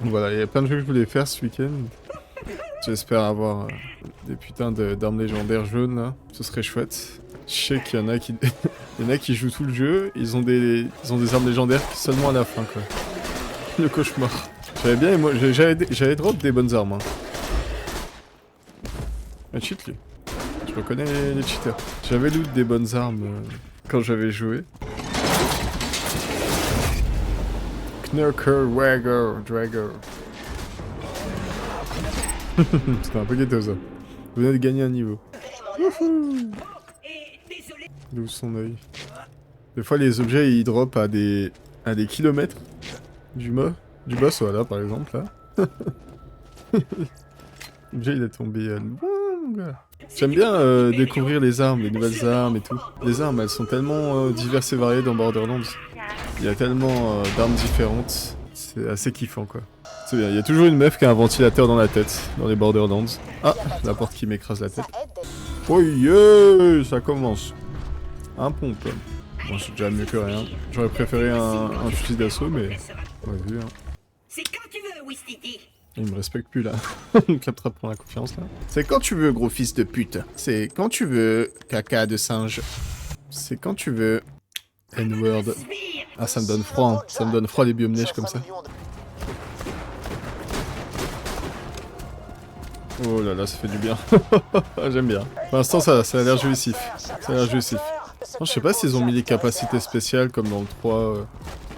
Donc voilà, il y a plein de jeux que je voulais faire ce week-end. J'espère avoir des putains d'armes légendaires jaunes là, ce serait chouette. Je sais qu'il y en a qui... il y en a qui jouent tout le jeu, ils ont des armes légendaires seulement à la fin quoi. Le cauchemar. J'avais bien, moi j'avais drop des bonnes armes. Hein. Un cheat lui. Je reconnais les cheaters. J'avais loot des bonnes armes quand j'avais joué. Knurker, Wagger, Dragger. C'était un peu ghetto ça. Vous venez de gagner un niveau. D'où son œil. Des fois les objets ils drop à des kilomètres du boss, voilà par exemple là. L'objet il est tombé loin mon gars. J'aime bien découvrir les armes, les nouvelles armes et tout. Les armes elles sont tellement diverses et variées dans Borderlands. Il y a tellement d'armes différentes. C'est assez kiffant quoi. C'est bien, il y a toujours une meuf qui a un ventilateur dans la tête, dans les Borderlands. Ah, la porte qui m'écrase la tête. Oh yeah, ça commence. Un pompe. Bon, c'est déjà mieux que rien. J'aurais préféré un fusil d'assaut, mais on va vu. Hein. C'est quand tu veux, Wistiti. Il me respecte plus là. Il capte pour la confiance là. C'est quand tu veux, gros fils de pute. C'est quand tu veux, caca de singe. C'est quand tu veux. N-word. Ah, ça me donne froid. Hein. Ça me donne froid les biomes neige comme ça. Oh là là, ça fait du bien. J'aime bien. Pour l'instant, ça a l'air jouissif. Ça a l'air jouissif. Non, je sais pas s'ils ont mis les capacités spéciales comme dans le 3,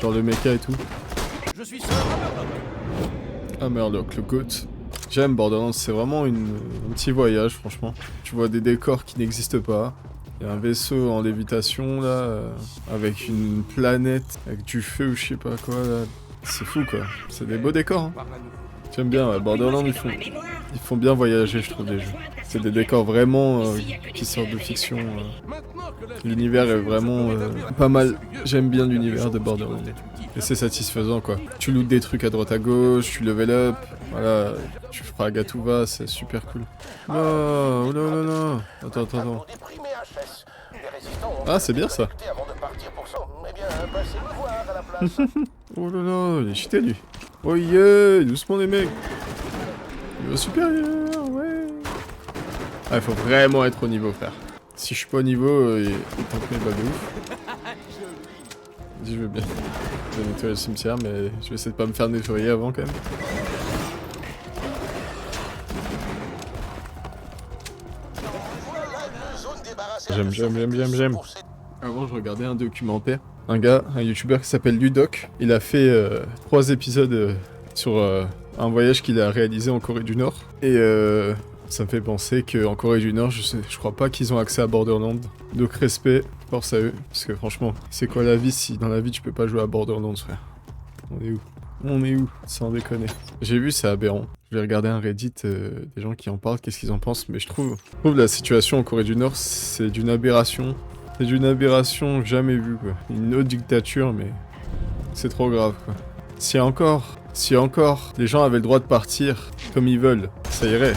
genre le mecha et tout. Ah Murloc, le GOAT. J'aime Borderlands, c'est vraiment un petit voyage franchement. Tu vois des décors qui n'existent pas. Il y a un vaisseau en lévitation là, avec une planète, avec du feu ou je sais pas quoi là. C'est fou quoi, c'est des beaux décors. Hein. J'aime bien, ouais. Borderlands ils font bien voyager je trouve les jeux. C'est des décors vraiment qui sortent de fiction. L'univers est vraiment pas mal. J'aime bien l'univers de Borderlands. Et c'est satisfaisant quoi. Tu lootes des trucs à droite à gauche, tu level up, voilà, tu feras Gatouva, c'est super cool. Oh là là là. Attends. Ah c'est bien ça. Oh là là, il est cheaté lui. Oh yeah, doucement les mecs. Niveau supérieur, ouais. Ah, il faut vraiment être au niveau, frère. Si je suis pas au niveau, il t'en fait pas de ouf. Dis, je veux bien. Je vais nettoyer le cimetière, mais je vais essayer de pas me faire nettoyer avant quand même. J'aime. Avant, je regardais un documentaire. Un youtubeur qui s'appelle Ludoc. Il a fait 3 épisodes sur un voyage qu'il a réalisé en Corée du Nord. Et ça me fait penser qu'en Corée du Nord, je crois pas qu'ils ont accès à Borderlands. Donc respect, force à eux. Parce que franchement, c'est quoi la vie si dans la vie tu peux pas jouer à Borderlands, frère? On est où? Sans déconner. J'ai vu, c'est aberrant. Je vais regarder un Reddit des gens qui en parlent, qu'est-ce qu'ils en pensent. Mais je trouve la situation en Corée du Nord, c'est d'une aberration. C'est d'une aberration jamais vue, quoi. Une autre dictature, mais c'est trop grave, quoi. Si encore, les gens avaient le droit de partir comme ils veulent, ça irait.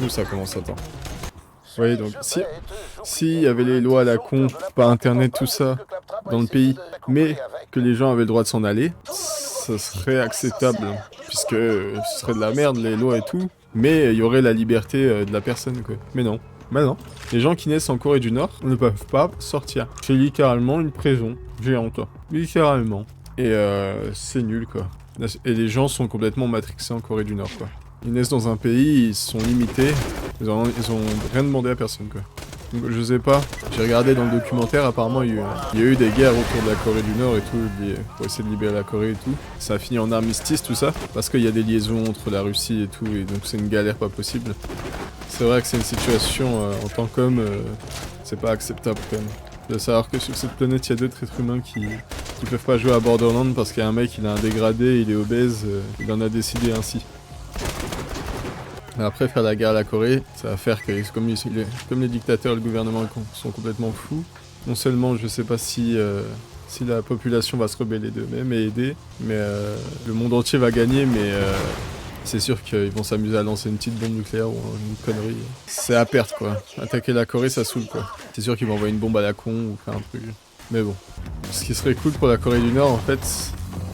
Nous, ça commence à temps. Vous voyez, donc, si y avait les lois à la con, pas internet, tout ça, dans le pays, mais que les gens avaient le droit de s'en aller, ça serait acceptable. Puisque ce serait de la merde, les lois et tout, mais il y aurait la liberté de la personne, quoi. Mais non. Bah non. Les gens qui naissent en Corée du Nord ne peuvent pas sortir. C'est littéralement une prison géante. Littéralement. Et c'est nul quoi. Et les gens sont complètement matrixés en Corée du Nord quoi. Ils naissent dans un pays, ils sont limités. Ils ont rien demandé à personne quoi. Donc, je sais pas. J'ai regardé dans le documentaire, apparemment il y a eu des guerres autour de la Corée du Nord et tout, pour essayer de libérer la Corée et tout. Ça a fini en armistice tout ça, parce qu'il y a des liaisons entre la Russie et tout, et donc c'est une galère pas possible. C'est vrai que c'est une situation en tant qu'homme, c'est pas acceptable quand même. De savoir que sur cette planète il y a d'autres êtres humains qui peuvent pas jouer à Borderlands parce qu'il y a un mec il a un dégradé, il est obèse, il en a décidé ainsi. Après faire la guerre à la Corée, ça va faire que comme les dictateurs et le gouvernement sont complètement fous, non seulement je sais pas si la population va se rebeller d'eux-mêmes et aider, mais le monde entier va gagner, mais c'est sûr qu'ils vont s'amuser à lancer une petite bombe nucléaire ou une connerie. C'est à perte quoi. Attaquer la Corée ça saoule quoi. C'est sûr qu'ils vont envoyer une bombe à la con ou faire un truc. Mais bon. Ce qui serait cool pour la Corée du Nord en fait,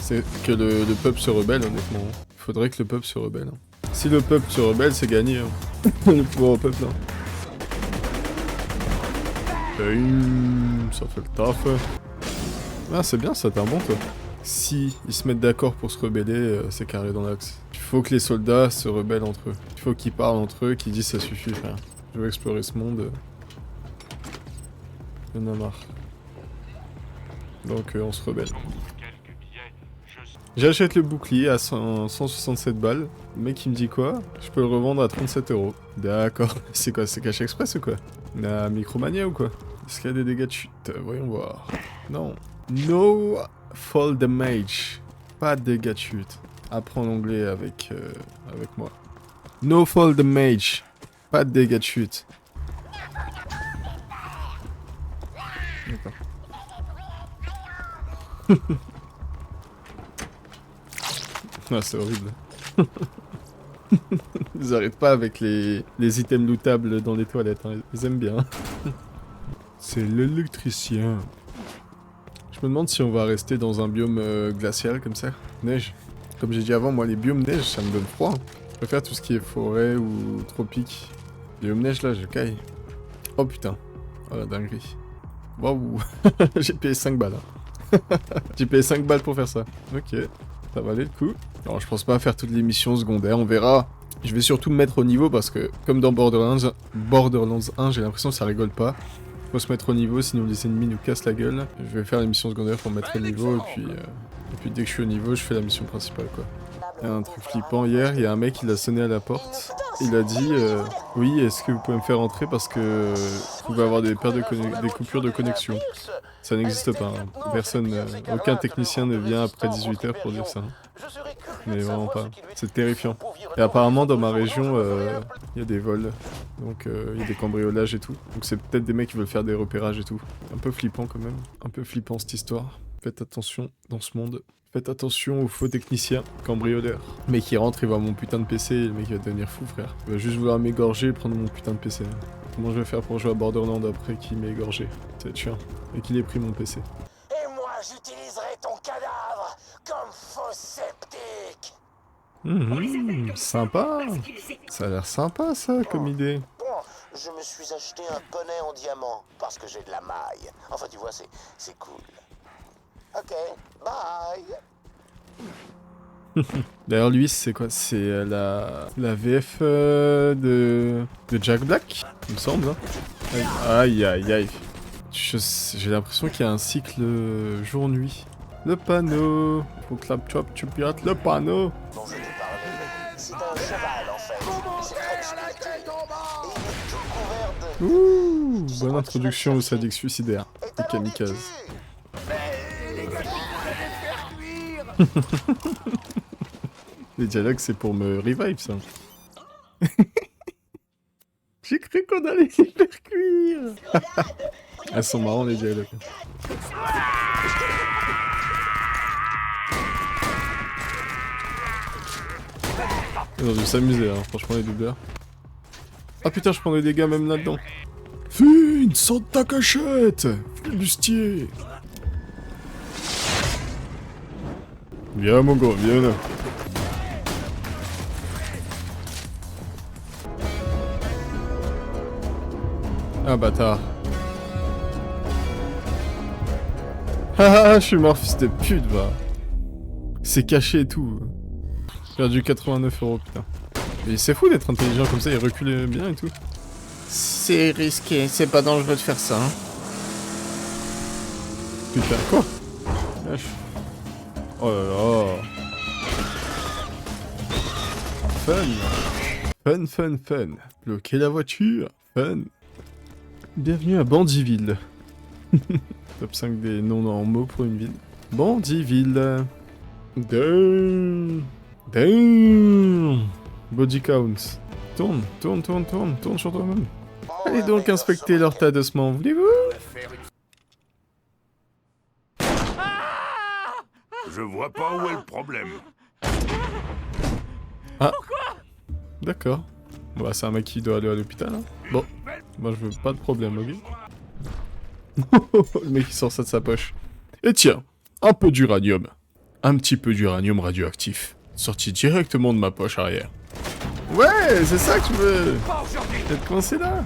C'est que le peuple se rebelle, honnêtement. Il faudrait que le peuple se rebelle. Si le peuple se rebelle, c'est gagné. Le pouvoir au peuple, là. Ça fait le taf. Ah, c'est bien ça, t'es un bon, toi. Si ils se mettent d'accord pour se rebeller, c'est carré dans l'axe. Il faut que les soldats se rebellent entre eux. Il faut qu'ils parlent entre eux, qu'ils disent ça suffit, frère. Je veux explorer ce monde. Il y en a marre. Donc on se rebelle. J'achète le bouclier à 167 balles. Le mec il me dit quoi? Je peux le revendre à 37 €. D'accord. C'est quoi? C'est caché express ou quoi? La Micromania ou quoi? Est-ce qu'il y a des dégâts de chute? Voyons voir. Non. No fall damage. Pas de dégâts de chute. Apprends l'anglais avec moi. No fall damage. Pas de dégâts de chute. D'accord. Ah, c'est horrible. Ils arrêtent pas avec les items lootables dans les toilettes, hein. Ils aiment bien. C'est l'électricien. Je me demande si on va rester dans un biome glacial comme ça. Neige. Comme j'ai dit avant, moi les biomes neige, ça me donne froid. Je préfère tout ce qui est forêt ou tropique. Biome neige là, je caille. Oh putain. Oh la dinguerie. Waouh. J'ai payé 5 balles. Hein. J'ai payé 5 balles pour faire ça. Ok. Ça valait le coup. Alors je pense pas faire toutes les missions secondaires, on verra. Je vais surtout me mettre au niveau parce que, comme dans Borderlands 1, j'ai l'impression que ça rigole pas. Faut se mettre au niveau, sinon les ennemis nous cassent la gueule. Je vais faire les missions secondaires pour me mettre au niveau, et puis dès que je suis au niveau, je fais la mission principale, quoi. Il y a un truc flippant hier, il y a un mec, il a sonné à la porte. Il a dit, oui, est-ce que vous pouvez me faire entrer parce que vous pouvez avoir des coupures de connexion. Ça n'existe pas, hein. Personne, aucun technicien ne vient après 18 h pour dire ça. Hein. Mais vraiment pas. C'est terrifiant. Et apparemment, dans ma région, il y a des vols. Donc, il y a des cambriolages et tout. Donc, c'est peut-être des mecs qui veulent faire des repérages et tout. Un peu flippant quand même. Un peu flippant cette histoire. Faites attention dans ce monde. Faites attention aux faux techniciens cambrioleurs. Le mec, il rentre, il voit mon putain de PC, et le mec, il va devenir fou, frère. Il va juste vouloir m'égorger et prendre mon putain de PC. Comment je vais faire pour jouer à Borderlands après qu'il m'ait égorgé? C'est chiant. Et qu'il ait pris mon PC. Et moi, j'utiliserai ton cadavre comme faux sceptique. Sympa. Ça a l'air sympa, ça, comme idée. Bon, je me suis acheté un poney en diamant parce que j'ai de la maille. Enfin, tu vois, c'est cool. Ok, bye. D'ailleurs, lui, c'est quoi? C'est la VF de Jack Black, il me semble. Hein. Aïe, aïe, aïe. J'ai l'impression qu'il y a un cycle jour-nuit. Le panneau. Faut que la chop, tu pirates le panneau. Dont je t'ai parlé, c'est un cheval en fait. C'est très musclé. Et il est tout couvert de... Ouh, bonne introduction au sadique suicidaire. Et kamikaze. Les dialogues, c'est pour me revive, ça. J'ai cru qu'on allait les faire cuire. Elles sont marrants, les dialogues. Ils ont dû s'amuser, hein, franchement, les doubleurs. Ah putain, je prends des dégâts même là-dedans. Fine, sors de ta cachette, flibustier. Viens, mon gars, viens là. Ah, bâtard. Haha, je suis mort, fils de pute, va. C'est caché et tout. J'ai perdu 89 €, putain. Et c'est fou d'être intelligent comme ça, il recule bien et tout. C'est risqué, c'est pas dangereux de faire ça, hein. Putain, quoi? Wesh. Oh là là. Fun. Fun. Bloquer la voiture. Fun. Bienvenue à Bandyville. Top 5 des noms en mots pour une ville. Bandyville. Damn. Body count. Tourne sur toi-même. Allez donc inspecter leur tas d'ossements, voulez-vous? Je vois pas où est le problème. Ah. D'accord. Bah c'est un mec qui doit aller à l'hôpital, hein. Bon. Moi je veux pas de problème, ok? Le mec il sort ça de sa poche. Et tiens, un peu d'uranium. un petit peu d'uranium radioactif, sorti directement de ma poche arrière. Ouais, c'est ça que je veux. Être coincé là.